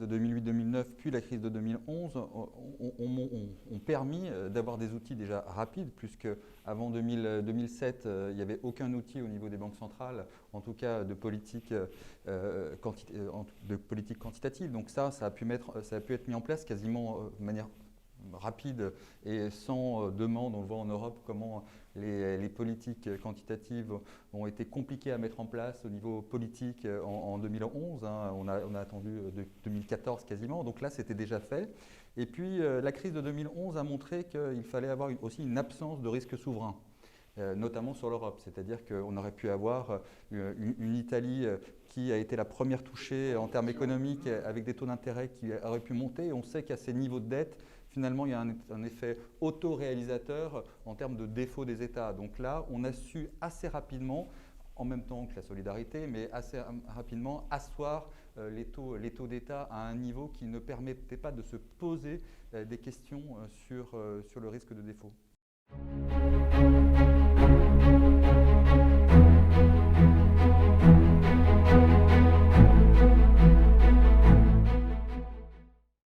de 2008-2009, puis la crise de 2011 ont permis d'avoir des outils déjà rapides, puisque avant 2007, il n'y avait aucun outil au niveau des banques centrales, en tout cas de politique, quantitative. Donc ça a pu être mis en place quasiment de manière rapide et sans demande. On le voit en Europe comment les politiques quantitatives ont été compliquées à mettre en place au niveau politique en 2011. Hein. On a attendu de 2014 quasiment, donc là c'était déjà fait. Et puis la crise de 2011 a montré qu'il fallait avoir aussi une absence de risque souverain. Notamment sur l'Europe, c'est-à-dire qu'on aurait pu avoir une Italie qui a été la première touchée en termes économiques avec des taux d'intérêt qui auraient pu monter. On sait qu'à ces niveaux de dette, finalement, il y a un effet auto-réalisateur en termes de défaut des États. Donc là, on a su assez rapidement, en même temps que la solidarité, mais assez rapidement asseoir les taux d'État à un niveau qui ne permettait pas de se poser des questions sur le risque de défaut.